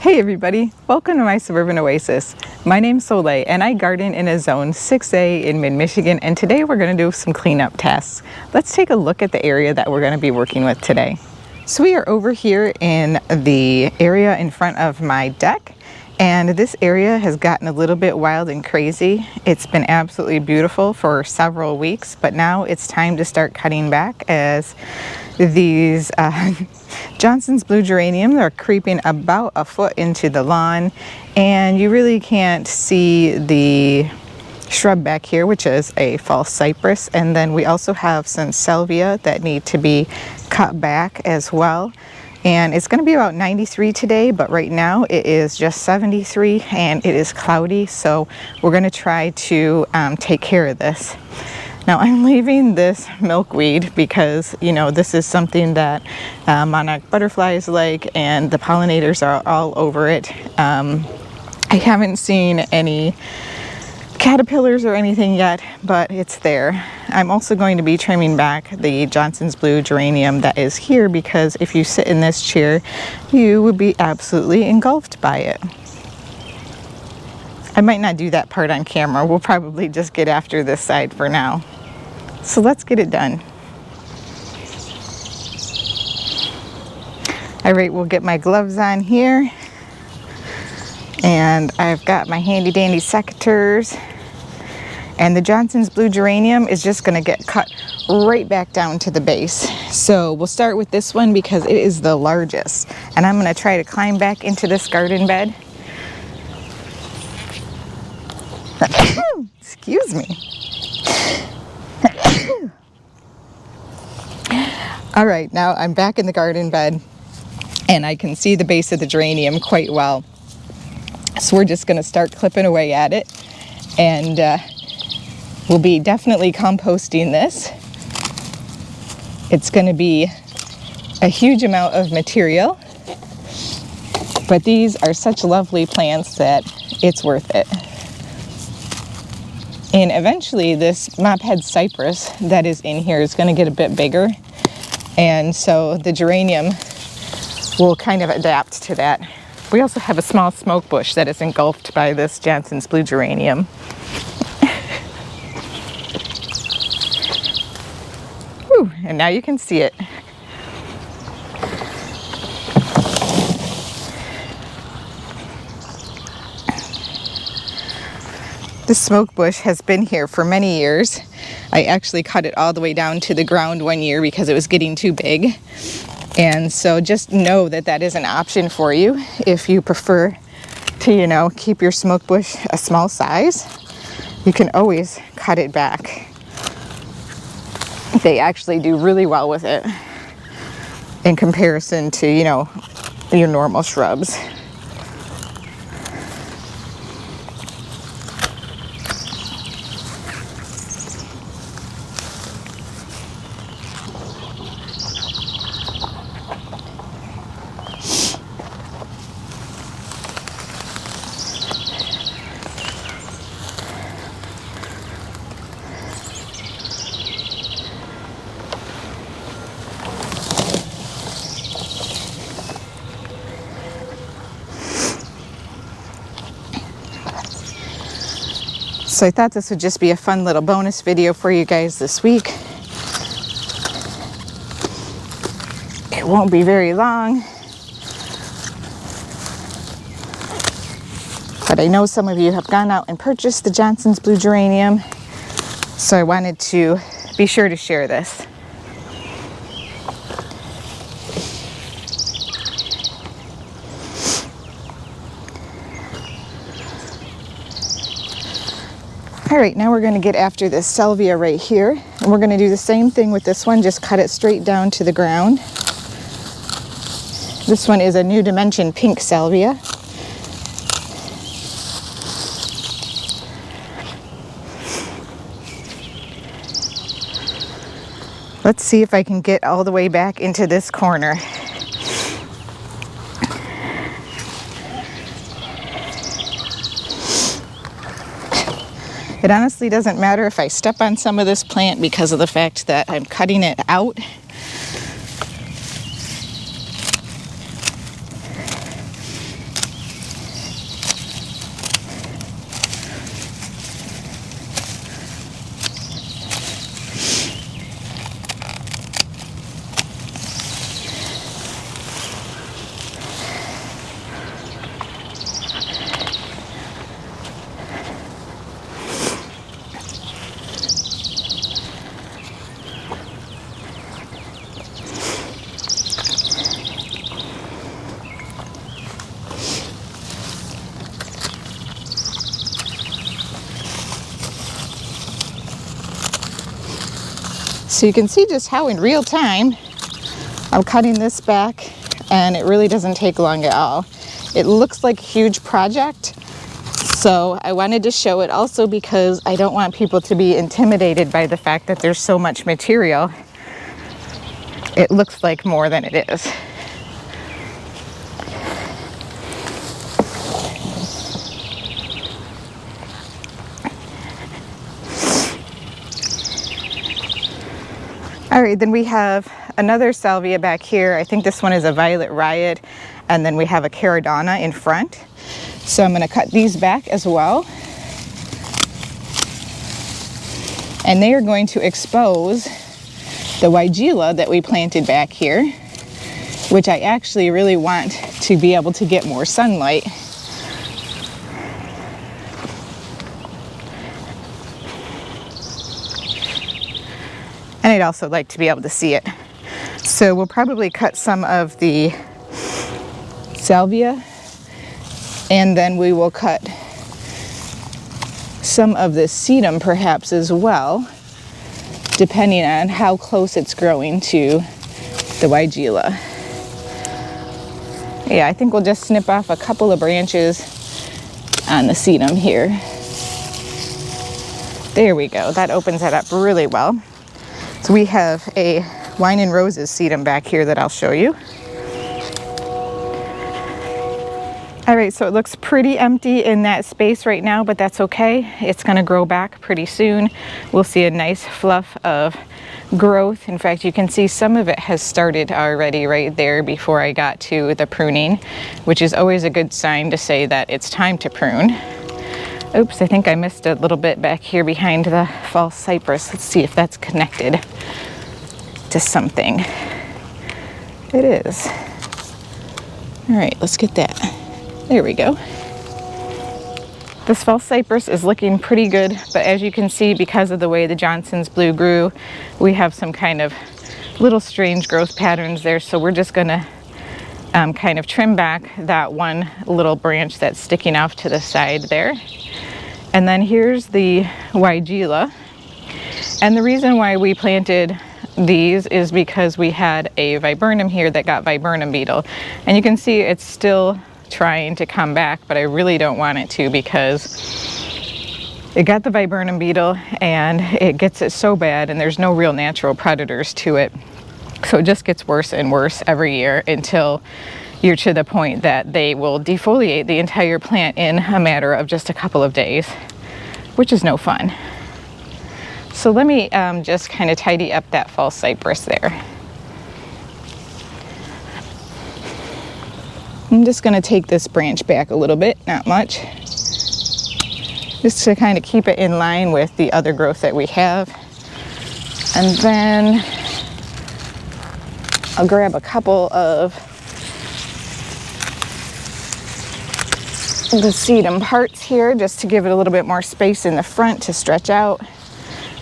Hey everybody, welcome to my suburban oasis. My name's Soleil and I garden in a zone 6A in mid-Michigan, and today we're going to do some cleanup tasks. Let's take a look at the area that we're going to be working with today. So we are over here in the area in front of my deck, and this area has gotten a little bit wild and crazy. It's been absolutely beautiful for several weeks, but now it's time to start cutting back as these Johnson's blue geraniums are creeping about a foot into the lawn, and you really can't see the shrub back here, which is a false cypress. And then we also have some salvia that need to be cut back as well. And it's going to be about 93 today, but right now it is just 73 and it is cloudy, so we're going to try to take care of this. Now I'm leaving this milkweed because, you know, this is something that monarch butterflies like, and the pollinators are all over it. I haven't seen any caterpillars or anything yet, but it's there. I'm also going to be trimming back the Johnson's blue geranium that is here, because if you sit in this chair, you would be absolutely engulfed by it. I might not do that part on camera. We'll probably just get after this side for now. So let's get it done. All right, we'll get my gloves on here. And I've got my handy dandy secateurs. And the Johnson's blue geranium is just gonna get cut right back down to the base. So we'll start with this one because it is the largest. And I'm gonna try to climb back into this garden bed. Excuse me. All right, now I'm back in the garden bed and I can see the base of the geranium quite well. So we're just gonna start clipping away at it, and we'll be definitely composting this. It's gonna be a huge amount of material, but these are such lovely plants that it's worth it. And eventually this mophead cypress that is in here is gonna get a bit bigger, and so the geranium will kind of adapt to that. We also have a small smoke bush that is engulfed by this Johnson's blue geranium. Whew, and now you can see it. The smoke bush has been here for many years. I actually cut it all the way down to the ground one year because it was getting too big. And so just know that that is an option for you if you prefer to, you know, keep your smoke bush a small size. You can always cut it back. They actually do really well with it in comparison to, you know, your normal shrubs. So I thought this would just be a fun little bonus video for you guys this week. It won't be very long, but I know some of you have gone out and purchased the Johnson's blue geranium, so I wanted to be sure to share this. All right, now we're going to get after this salvia right here, and we're going to do the same thing with this one, just cut it straight down to the ground. This one is a New Dimension pink salvia. Let's see if I can get all the way back into this corner. It honestly doesn't matter if I step on some of this plant because of the fact that I'm cutting it out. So you can see just how in real time I'm cutting this back, and it really doesn't take long at all. It looks like a huge project, so I wanted to show it also because I don't want people to be intimidated by the fact that there's so much material. It looks like more than it is. All right, then we have another salvia back here. I think this one is a violet riot, and then we have a caradonna in front. So I'm going to cut these back as well. And they are going to expose the weigela that we planted back here, which I actually really want to be able to get more sunlight. And I'd also like to be able to see it. So we'll probably cut some of the salvia, and then we will cut some of the sedum perhaps as well, depending on how close it's growing to the weigela. Yeah, I think we'll just snip off a couple of branches on the sedum here. There we go. That opens it up really well. So we have a wine and roses sedum back here that I'll show you. All right, so it looks pretty empty in that space right now, but that's okay. It's gonna grow back pretty soon. We'll see a nice fluff of growth. In fact, you can see some of it has started already right there before I got to the pruning, which is always a good sign to say that it's time to prune. Oops, I think I missed a little bit back here behind the false cypress. Let's see if that's connected to something. It is. All right, let's get that. There we go. This false cypress is looking pretty good, but as you can see, because of the way the Johnson's blue grew, we have some kind of little strange growth patterns there, so we're just gonna kind of trim back that one little branch that's sticking off to the side there. And then here's the weigela. And the reason why we planted these is because we had a viburnum here that got viburnum beetle. And you can see it's still trying to come back, but I really don't want it to because it got the viburnum beetle and it gets it so bad and there's no real natural predators to it. So it just gets worse and worse every year until you're to the point that they will defoliate the entire plant in a matter of just a couple of days, which is no fun. So let me just kind of tidy up that false cypress there. I'm just going to take this branch back a little bit, not much, just to kind of keep it in line with the other growth that we have. And then I'll grab a couple of the sedum parts here just to give it a little bit more space in the front to stretch out,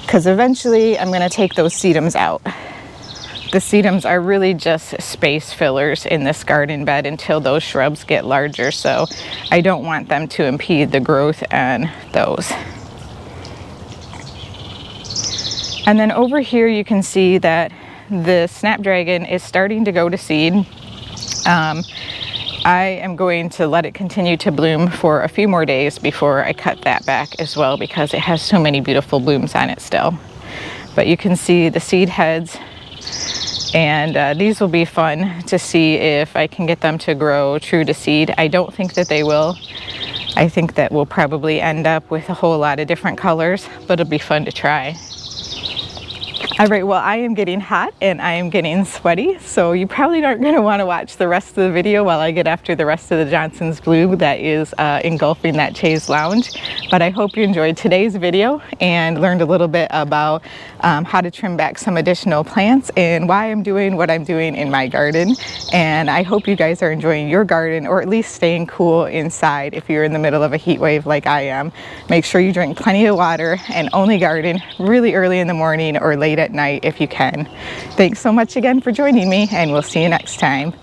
because eventually I'm going to take those sedums out. The sedums are really just space fillers in this garden bed until those shrubs get larger, so I don't want them to impede the growth on those. And then over here you can see that the Snapdragon is starting to go to seed. I am going to let it continue to bloom for a few more days before I cut that back as well, because it has so many beautiful blooms on it still. But you can see the seed heads, and these will be fun to see if I can get them to grow true to seed. I don't think that they will. I think that we'll probably end up with a whole lot of different colors, but it'll be fun to try. All right, well, I am getting hot and I am getting sweaty, so you probably aren't going to want to watch the rest of the video while I get after the rest of the Johnson's blue that is engulfing that chaise lounge. But I hope you enjoyed today's video and learned a little bit about how to trim back some additional plants and why I'm doing what I'm doing in my garden. And I hope you guys are enjoying your garden, or at least staying cool inside if you're in the middle of a heat wave like I am. Make sure you drink plenty of water and only garden really early in the morning or late at night if you can. Thanks so much again for joining me, and we'll see you next time.